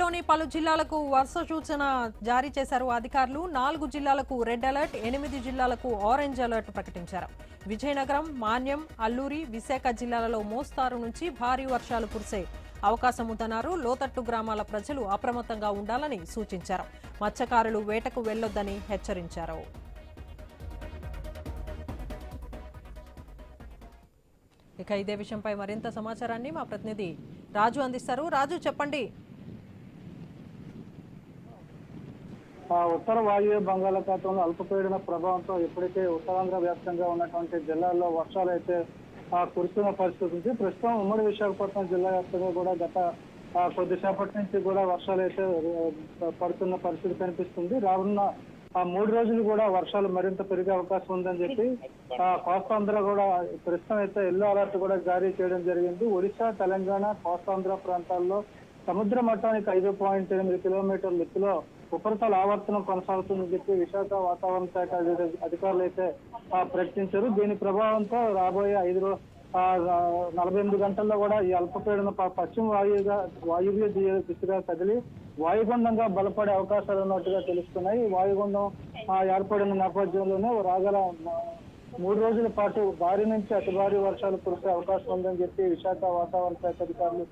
ఏపీలోని పలు జిల్లాలకు వర్ష సూచన జారీ చేశారు అధికారులు. 4 జిల్లాలకు రెడ్ అలర్ట్, 8 జిల్లాలకు ఆరెంజ్ అలర్ట్ ప్రకటించారు. విజయనగరం, మాన్యం, అల్లూరి, విశాఖ జిల్లాలలో మోస్తారు నుంచి భారీ వర్షాలు కురిసే అవకాశం ఉందన్నారు. లోతట్టు గ్రామాల ప్రజలు అప్రమత్తంగా ఉండాలని సూచించారు. మత్స్యకారులు వేటకు వెళ్లొద్దని హెచ్చరించారు. ఇక ఇదే విషయంపై మరింత సమాచారాన్ని మా ప్రతినిధి రాజు అందిస్తారు. రాజు, చెప్పండి. ఉత్తర వాయువ్య బంగాళాఖాతంలో అల్పపీడన ప్రభావంతో ఇప్పటికే ఉత్తరాంధ్ర వ్యాప్తంగా ఉన్నటువంటి జిల్లాల్లో వర్షాలు అయితే కురుస్తున్న పరిస్థితి ఉంది. ప్రస్తుతం ఉమ్మడి విశాఖపట్నం జిల్లా వ్యాప్తంగా కూడా గత కొద్దిసేపటి నుంచి కూడా వర్షాలు అయితే పడుతున్న పరిస్థితి కనిపిస్తుంది. రానున్న 3 రోజులు కూడా వర్షాలు మరింత పెరిగే అవకాశం ఉందని చెప్పి కోస్తాంధ్ర కూడా ప్రస్తుతం అయితే ఎల్లో అలర్ట్ కూడా జారీ చేయడం జరిగింది. ఒడిశా, తెలంగాణ, కోస్తాంధ్ర ప్రాంతాల్లో సముద్ర మట్టానికి 5.8 కిలోమీటర్ల ఎత్తులో ఉపరితల ఆవర్తనం కొనసాగుతుందని చెప్పి విశాఖ వాతావరణ శాఖ అధికారులు అయితే ప్రకటించారు. దీని ప్రభావంతో రాబోయే 48 గంటల్లో కూడా ఈ అల్పపీడన పశ్చిమ వాయువ్య దిశగా కదిలి వాయుగుండంగా బలపడే అవకాశాలు ఉన్నట్టుగా తెలుస్తున్నాయి. వాయుగుండం ఏర్పడిన నేపథ్యంలోనే రాగల 3 రోజుల పాటు భారీ నుంచి అతి భారీ వర్షాలు కురిసే అవకాశం ఉందని చెప్పి విశాఖ వాతావరణ శాఖ అధికారులు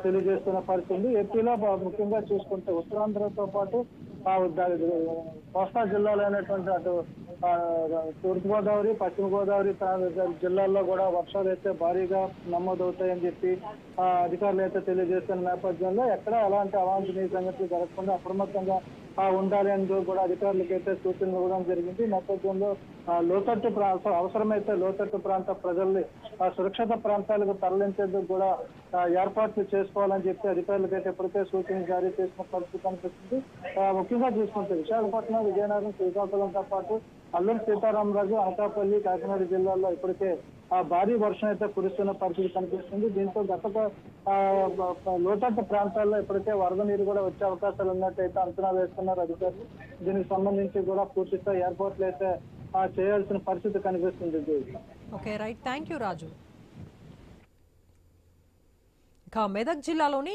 తెలియజేస్తున్న పరిస్థితి. ఏపీలో ముఖ్యంగా చూసుకుంటే ఉత్తరాంధ్రతో పాటు కోస్తా జిల్లాలో అయినటువంటి అటు తూర్పుగోదావరి, పశ్చిమ గోదావరి జిల్లాల్లో కూడా వర్షాలు అయితే భారీగా నమోదవుతాయని చెప్పి అధికారులు అయితే తెలియజేస్తున్న నేపథ్యంలో ఎక్కడ ఎలాంటి అవాంఛనీయ సంగతులు జరగకుండా అప్రమత్తంగా ఉండాలి అని కూడా అధికారులకు అయితే సూచనలు ఇవ్వడం జరిగింది. నేపథ్యంలో లోతట్టు అవసరమైతే లోతట్టు ప్రాంత ప్రజల్ని సురక్షిత ప్రాంతాలకు తరలించేందుకు కూడా ఏర్పాట్లు చేసుకోవాలని చెప్పి అధికారులకు అయితే ఇప్పటికే సూచనలు జారీ చేసిన పరిస్థితి కనిపిస్తుంది. ముఖ్యంగా చూసుకుంటే విశాఖపట్నం, విజయనగరం, శ్రీకాకుళంతో పాటు అల్లూరి సీతారామరాజు, అనకాపల్లి, కాకినాడ జిల్లాల్లో ఇప్పటికే భారీ వర్షం అయితే కురుస్తున్న పరిస్థితి కనిపిస్తుంది. దీంతో లోతట్టు ప్రాంతాల్లో ఇప్పటికే వరద నీరు కూడా వచ్చే అవకాశాలు ఉన్నట్టయితే అంచనా వేస్తున్నారు అధికారులు. దీనికి సంబంధించి కూడా పూర్తిస్థాయి ఏర్పాట్లు అయితే చేయాల్సిన పరిస్థితి కనిపిస్తుంది. ఓకే, రైట్, థ్యాంక్ యూ రాజు. ఇక మెదక్ జిల్లాలోని